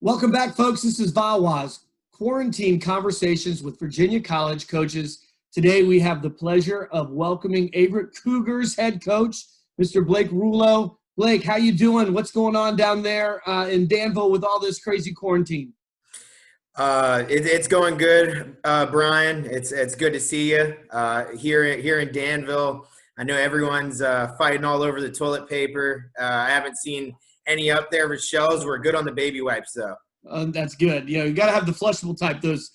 Welcome back, folks. This is VAWA's Quarantine Conversations with Virginia College Coaches. Today, we have the pleasure of welcoming Averett Cougars head coach, Mr. Blake Roulo. Blake, how you doing? What's going on down there in Danville with all this crazy quarantine? It's going good, Brian. It's good to see you here in Danville. I know everyone's fighting all over the toilet paper. I haven't seen any up there with shelves. We're good on the baby wipes, though. That's good. You got to have the flushable type. Those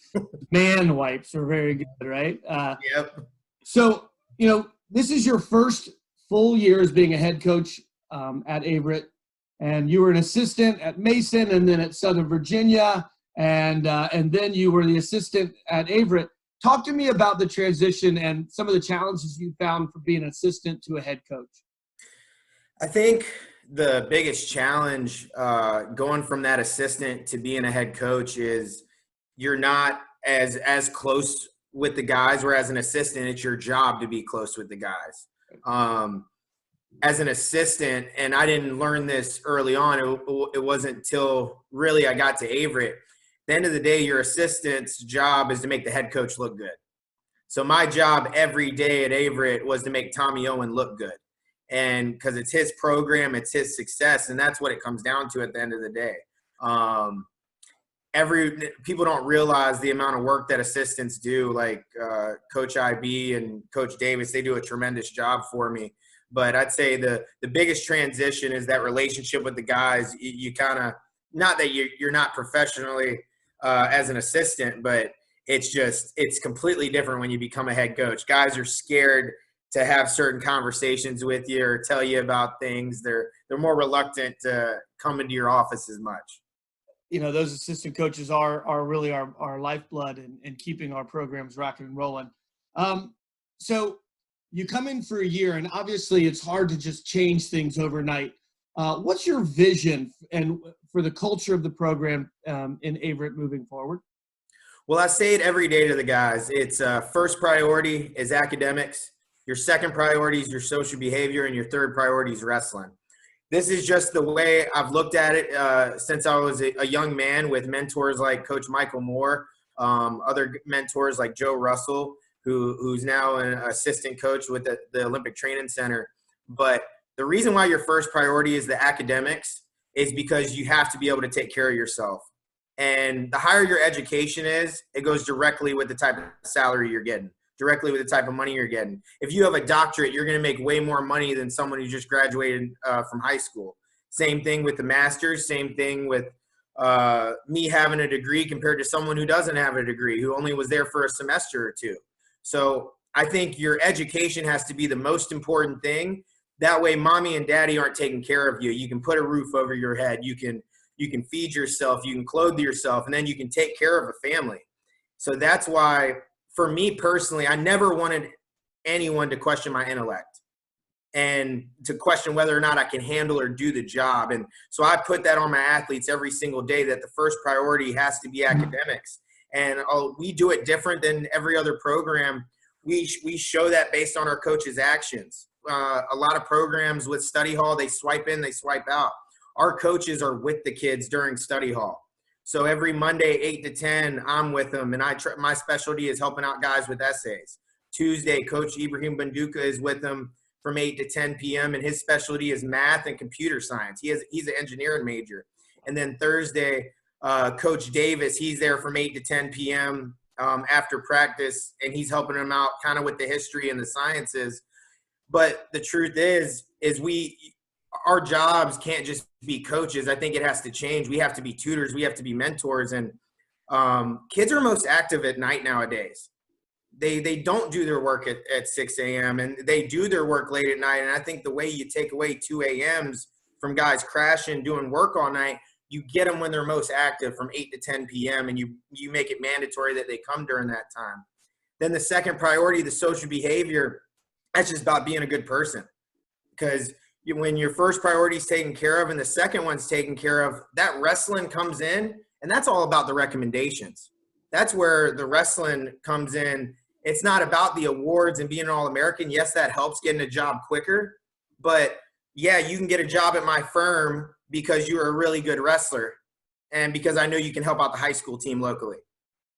man wipes are very good, right? Yep. So, this is your first full year as being a head coach at Averett, and you were an assistant at Mason and then at Southern Virginia, and then you were the assistant at Averett. Talk to me about the transition and some of the challenges you found for being an assistant to a head coach. I think the biggest challenge going from that assistant to being a head coach is you're not as close with the guys, whereas an assistant, it's your job to be close with the guys. As an assistant, and I didn't learn this early on, it wasn't until really I got to Averett. At the end of the day, your assistant's job is to make the head coach look good. So my job every day at Averett was to make Tommy Owen look good. And because it's his program, it's his success, and that's what it comes down to at the end of the day. People don't realize the amount of work that assistants do, like Coach IB and Coach Davis. They do a tremendous job for me. But I'd say the biggest transition is that relationship with the guys. You kind of, not that you're not professionally as an assistant, but it's completely different when you become a head coach. Guys are scared to have certain conversations with you or tell you about things. They're more reluctant to come into your office as much. Those assistant coaches are really our lifeblood in keeping our programs rocking and rolling. So you come in for a year, and obviously it's hard to just change things overnight. What's your vision and for the culture of the program in Averett moving forward? Well, I say it every day to the guys. It's first priority is academics. Your second priority is your social behavior, and your third priority is wrestling. This is just the way I've looked at it since I was a young man, with mentors like Coach Michael Moore, other mentors like Joe Russell, who's now an assistant coach with the Olympic Training Center. But the reason why your first priority is the academics is because you have to be able to take care of yourself. And the higher your education is, it goes directly with the type of salary you're getting, directly with the type of money you're getting. If you have a doctorate, you're going to make way more money than someone who just graduated from high school. Same thing with the master's, same thing with me having a degree compared to someone who doesn't have a degree, who only was there for a semester or two. So I think your education has to be the most important thing. That way mommy and daddy aren't taking care of you. You can put a roof over your head. You can feed yourself. You can clothe yourself. And then you can take care of a family. So that's why, for me personally, I never wanted anyone to question my intellect and to question whether or not I can handle or do the job. And so I put that on my athletes every single day, that the first priority has to be academics. And we do it different than every other program. We show that based on our coaches' actions. A lot of programs with study hall, they swipe in, they swipe out. Our coaches are with the kids during study hall. So every Monday, 8 to 10, I'm with them, and my specialty is helping out guys with essays. Tuesday, Coach Ibrahim Banduka is with them from 8 to 10 p.m., and his specialty is math and computer science. He's an engineering major. And then Thursday, Coach Davis, he's there from 8 to 10 p.m. After practice, and he's helping them out kind of with the history and the sciences. But the truth is our jobs can't just be coaches. I think it has to change. We have to be tutors. We have to be mentors. And kids are most active at night nowadays. They don't do their work at 6 a.m. and they do their work late at night. And I think the way you take away 2 a.m.s from guys crashing, doing work all night, you get them when they're most active from 8 to 10 p.m. and you make it mandatory that they come during that time. Then the second priority, the social behavior, that's just about being a good person. Because when your first priority is taken care of and the second one's taken care of, that wrestling comes in, and that's all about the recommendations. That's where the wrestling comes in. It's not about the awards and being an All-American. Yes, that helps getting a job quicker. But, yeah, you can get a job at my firm because you're a really good wrestler. and because I know you can help out the high school team locally.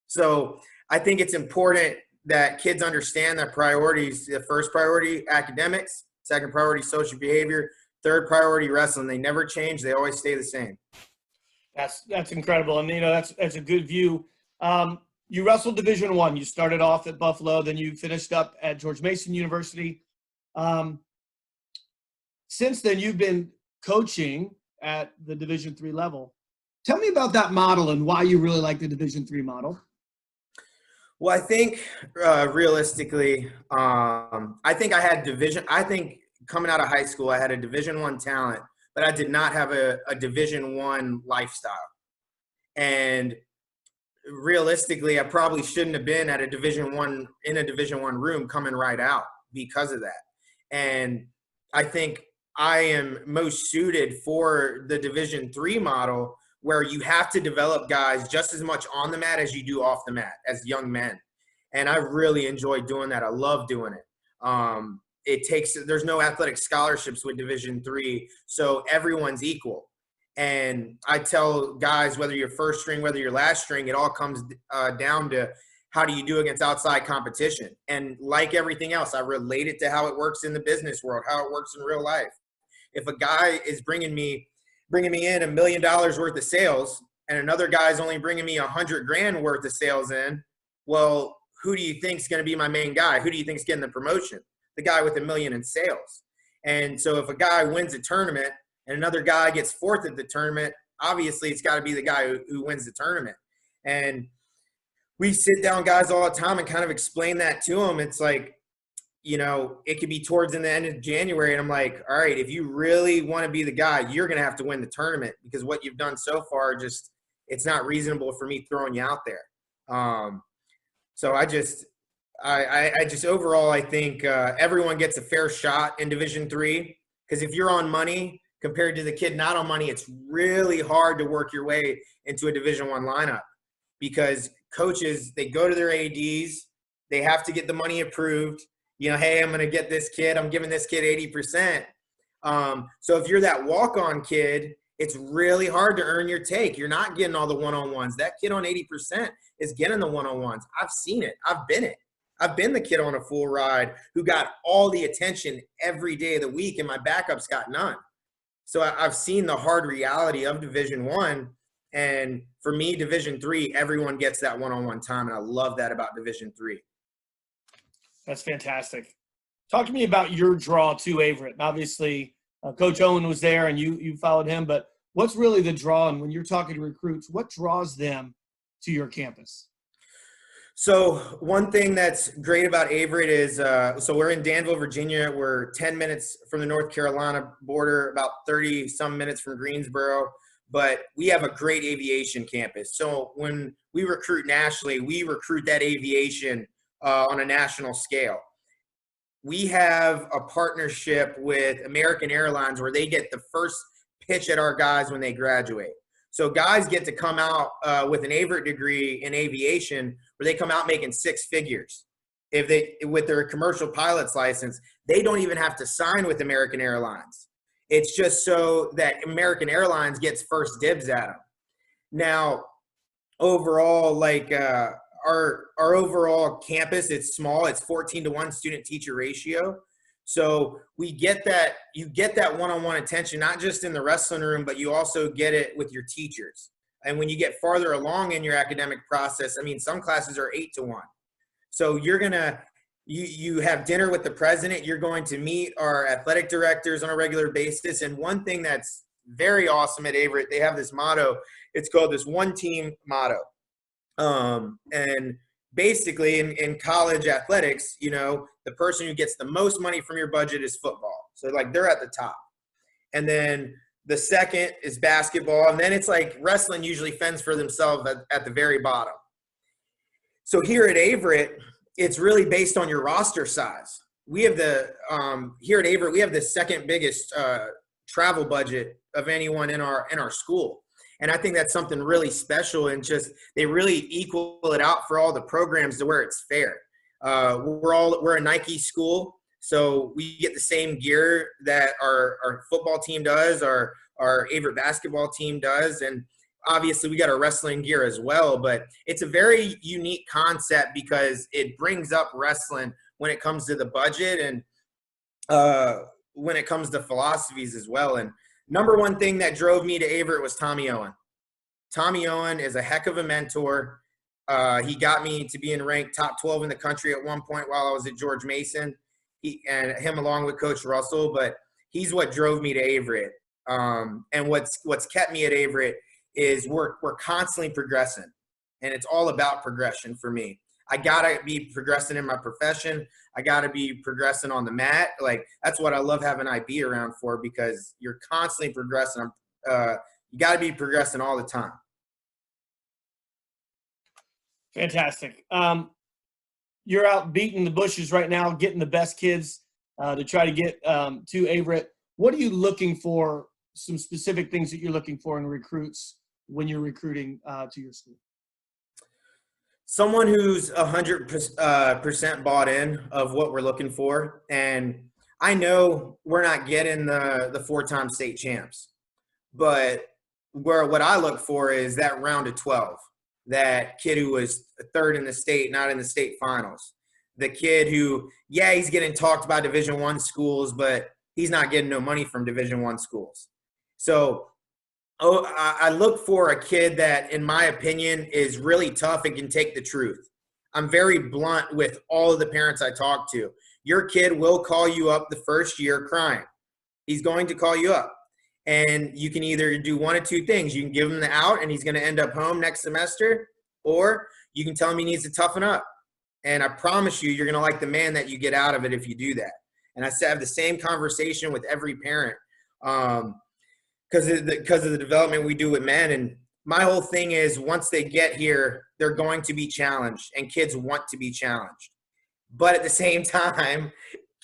So I think it's important that kids understand their priorities. The first priority, academics; second priority, social behavior; third priority, wrestling. They never change. They always stay the same. That's incredible, and that's a good view. You wrestled Division I. You started off at Buffalo, then you finished up at George Mason University. Since then, you've been coaching at the Division III level. Tell me about that model and why you really like the Division III model. Well, I think realistically, I think coming out of high school, I had a Division I talent, but I did not have a Division I lifestyle. And realistically, I probably shouldn't have been at a Division I in a Division I room coming right out because of that. And I think I am most suited for the Division III model, where you have to develop guys just as much on the mat as you do off the mat as young men. And I really enjoy doing that. I love doing it. There's no athletic scholarships with Division III, so everyone's equal. And I tell guys, whether you're first string, whether you're last string, it all comes down to how do you do against outside competition. And like everything else, I relate it to how it works in the business world, how it works in real life. If a guy is bringing me in $1 million worth of sales, and another guy's only bringing me $100,000 worth of sales in, well, who do you think's going to be my main guy? Who do you think's getting the promotion? The guy with $1 million in sales. And so if a guy wins a tournament and another guy gets fourth at the tournament, obviously it's got to be the guy who wins the tournament. And we sit down guys all the time and kind of explain that to them. It's like, it could be towards the end of January, and I'm like, all right, if you really want to be the guy, you're going to have to win the tournament, because what you've done so far, it's not reasonable for me throwing you out there. So I just overall, I think everyone gets a fair shot in Division III, because if you're on money compared to the kid not on money, it's really hard to work your way into a Division I lineup, because coaches, they go to their ADs, they have to get the money approved. Hey, I'm going to get this kid. I'm giving this kid 80%. So if you're that walk-on kid, it's really hard to earn your take. You're not getting all the one-on-ones. That kid on 80% is getting the one-on-ones. I've seen it. I've been it. I've been the kid on a full ride who got all the attention every day of the week, and my backups got none. So I've seen the hard reality of Division I. And for me, Division III, everyone gets that one-on-one time, and I love that about Division III. That's fantastic. Talk to me about your draw to Averett. Obviously, Coach Owen was there, and you followed him. But what's really the draw? And when you're talking to recruits, what draws them to your campus? So one thing that's great about Averett is, so we're in Danville, Virginia. We're 10 minutes from the North Carolina border, about 30-some minutes from Greensboro. But we have a great aviation campus. So when we recruit nationally, we recruit that aviation on a national scale. We have a partnership with American Airlines where they get the first pitch at our guys when they graduate. So guys get to come out with an Averett degree in aviation, where they come out making six figures. With their commercial pilot's license, they don't even have to sign with American Airlines. It's just so that American Airlines gets first dibs at them. Now, overall, our overall campus, it's small. It's 14-to-1 student-teacher ratio. So you get that one-on-one attention, not just in the wrestling room, but you also get it with your teachers. And when you get farther along in your academic process, some classes are 8-to-1. So you have dinner with the president. You're going to meet our athletic directors on a regular basis. And one thing that's very awesome at Averett, they have this motto. It's called this one team motto. And basically in college athletics, the person who gets the most money from your budget is football. So they're at the top. And then the second is basketball. And then it's wrestling usually fends for themselves at the very bottom. So here at Averett, it's really based on your roster size. We have here at Averett, we have the second biggest travel budget of anyone in our school. And I think that's something really special, and just they really equal it out for all the programs to where it's fair. We're a Nike school, so we get the same gear that our football team does, our Averett basketball team does, and obviously we got our wrestling gear as well, but it's a very unique concept because it brings up wrestling when it comes to the budget and when it comes to philosophies as well. And number one thing that drove me to Averett was Tommy Owen. Tommy Owen is a heck of a mentor. He got me to be in ranked top 12 in the country at one point while I was at George Mason. And him along with Coach Russell, but he's what drove me to Averett. And what's kept me at Averett is we're constantly progressing, and it's all about progression for me. I gotta be progressing in my profession. I gotta be progressing on the mat. Like, that's what I love having IB around for, because you're constantly progressing. You gotta be progressing all the time. Fantastic. You're out beating the bushes right now, getting the best kids to try to get to Averett. What are you looking for? Some specific things that you're looking for in recruits when you're recruiting to your school? Someone who's 100% bought in of what we're looking for. And I know we're not getting the four-time state champs, but what I look for is that round of 12. That kid who was third in the state, not in the state finals. The kid who, yeah, he's getting talked about Division I schools, but he's not getting no money from Division I schools. So I look for a kid that, in my opinion, is really tough and can take the truth. I'm very blunt with all of the parents I talk to. Your kid will call you up the first year crying. He's going to call you up. And you can either do one of two things. You can give him the out and he's going to end up home next semester, or you can tell him he needs to toughen up. And I promise you, you're going to like the man that you get out of it if you do that. And I have the same conversation with every parent because of the development we do with men. And my whole thing is, once they get here, they're going to be challenged, and kids want to be challenged. But at the same time,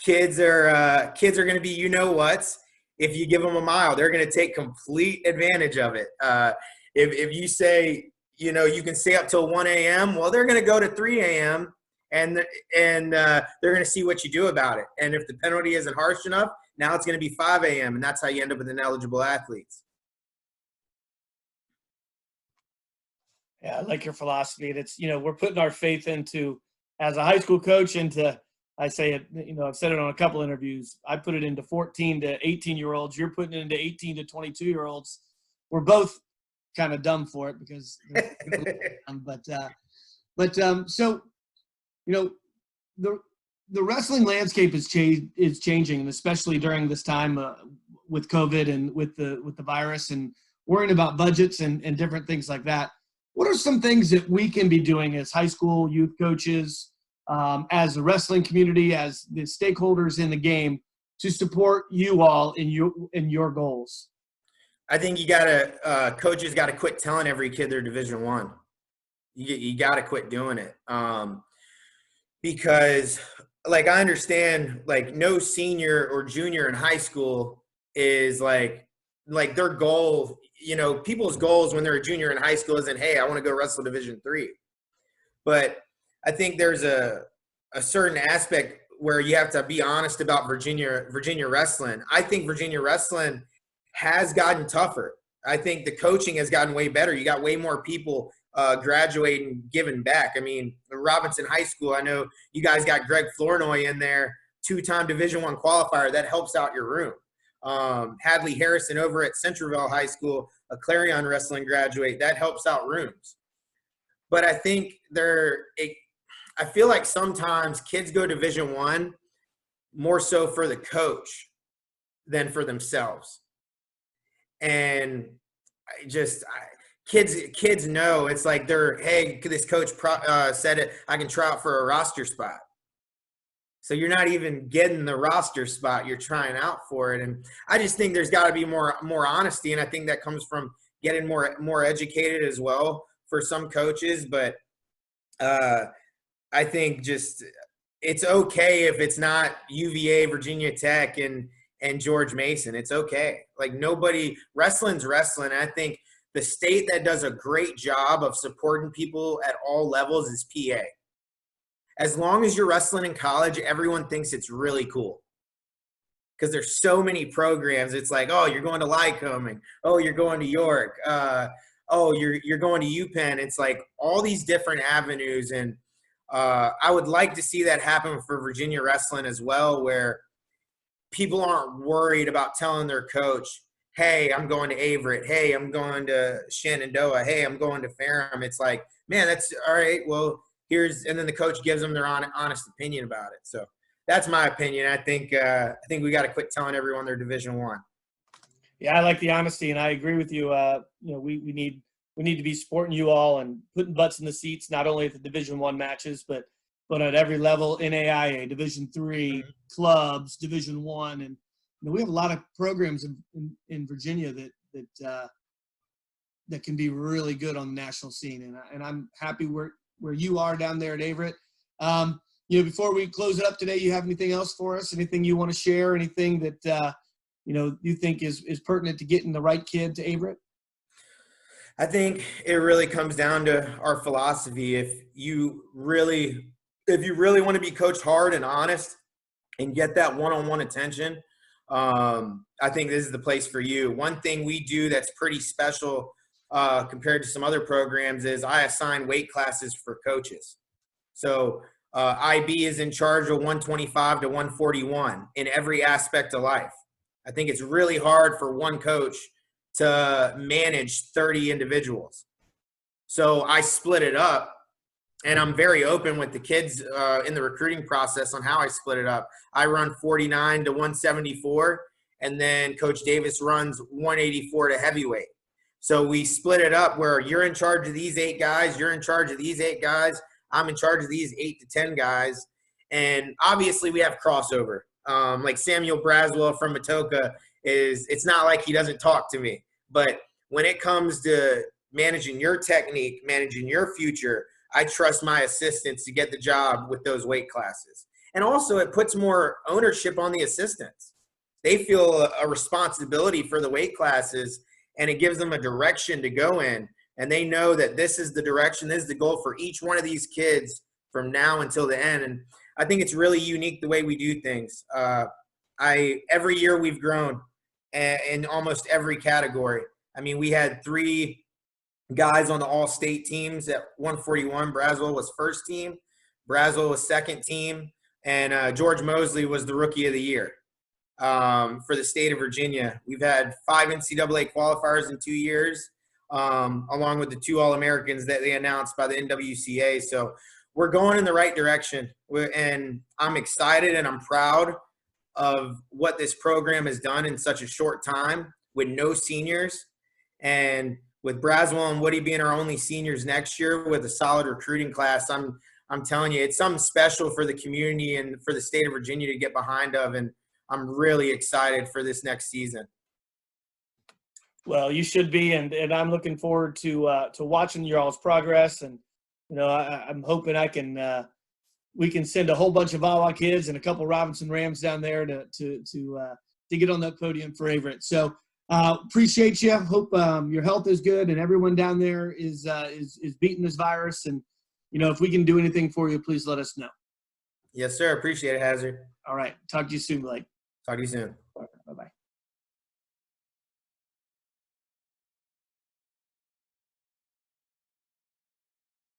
kids are going to be you-know-whats. If you give them a mile, they're going to take complete advantage of it. If you say, you can stay up till 1 a.m., well, they're going to go to 3 a.m. and they're going to see what you do about it. And if the penalty isn't harsh enough, now it's going to be 5 a.m. and that's how you end up with ineligible athletes. Yeah, I like your philosophy. That's, we're putting our faith into, as a high school coach, into, I say it, I've said it on a couple interviews. I put it into 14 to 18-year-olds. You're putting it into 18 to 22-year-olds. We're both kind of dumb for it because, so, the wrestling landscape is changing, and especially during this time with COVID and with the virus and worrying about budgets and different things like that. What are some things that we can be doing as high school youth coaches, as a wrestling community, as the stakeholders in the game, to support you all in your goals? I think coaches gotta quit telling every kid they're Division I. You gotta quit doing it. Because I understand, no senior or junior in high school is like their goal, people's goals when they're a junior in high school isn't, hey, I want to go wrestle Division III. But I think there's a certain aspect where you have to be honest about Virginia wrestling. I think Virginia wrestling has gotten tougher. I think the coaching has gotten way better. You got way more people graduating, giving back. I mean, Robinson High School, I know you guys got Greg Flournoy in there, 2-time Division I qualifier. That helps out your room. Hadley Harrison over at Centralville High School, a Clarion wrestling graduate. That helps out rooms. But I think I feel like sometimes kids go Division I more so for the coach than for themselves. And kids know it's like hey, this coach said it, I can try out for a roster spot. So you're not even getting the roster spot, you're trying out for it. And I just think there's got to be more honesty, and I think that comes from getting more educated as well for some coaches. But I think just it's okay if it's not UVA, Virginia Tech, and George Mason. It's okay. Wrestling's wrestling. I think the state that does a great job of supporting people at all levels is PA. As long as you're wrestling in college, everyone thinks it's really cool because there's so many programs. It's like, oh, you're going to Lycoming. Oh, you're going to York. oh, you're going to UPenn. It's like all these different avenues. And I would like to see that happen for Virginia wrestling as well, where people aren't worried about telling their coach, hey, I'm going to Averett. Hey, I'm going to Shenandoah. Hey, I'm going to Ferrum. It's like, man, that's all right. Well, and then the coach gives them their honest opinion about it. So that's my opinion. I think we got to quit telling everyone they're Division I. Yeah, I like the honesty, and I agree with you. We need to be supporting you all and putting butts in the seats, not only at the Division I matches, but at every level, NAIA, Division III, clubs, Division I, and we have a lot of programs in Virginia that can be really good on the national scene, and I'm happy where you are down there at Averett. Before we close it up today, you have anything else for us? Anything you want to share? Anything that you think is pertinent to getting the right kid to Averett? I think it really comes down to our philosophy. If you really want to be coached hard and honest and get that one-on-one attention, I think this is the place for you. One thing we do that's pretty special compared to some other programs is I assign weight classes for coaches. So IB is in charge of 125 to 141 in every aspect of life. I think it's really hard for one coach to manage 30 individuals. So I split it up, and I'm very open with the kids in the recruiting process on how I split it up. I run 49 to 174, and then Coach Davis runs 184 to heavyweight. So we split it up where you're in charge of these 8 guys, you're in charge of these 8 guys, I'm in charge of these 8 to 10 guys. And obviously we have crossover. Like Samuel Braswell from Matoaca it's not like he doesn't talk to me. But when it comes to managing your technique, managing your future, I trust my assistants to get the job with those weight classes. And also it puts more ownership on the assistants. They feel a responsibility for the weight classes, and it gives them a direction to go in. And they know that this is the direction, this is the goal for each one of these kids from now until the end. And I think it's really unique the way we do things. Every year we've grown in almost every category. I mean, we had 3 guys on the all-state teams at 141. Braswell was first team, Braswell was second team, and George Mosley was the rookie of the year for the state of Virginia. We've had 5 NCAA qualifiers in 2 years, along with the 2 All-Americans that they announced by the NWCA. So we're going in the right direction, and I'm excited and I'm proud of what this program has done in such a short time with no seniors, and with Braswell and Woody being our only seniors next year with a solid recruiting class. I'm telling you, it's something special for the community and for the state of Virginia to get behind of, and I'm really excited for this next season. Well, you should be, and I'm looking forward to watching your all's progress. And I'm hoping we can send a whole bunch of VAWA kids and a couple Robinson Rams down there to get on that podium for Averett. So appreciate you. Hope your health is good and everyone down there is beating this virus. And if we can do anything for you, please let us know. Yes, sir. Appreciate it, Hazard. All right. Talk to you soon, Blake. Talk to you soon.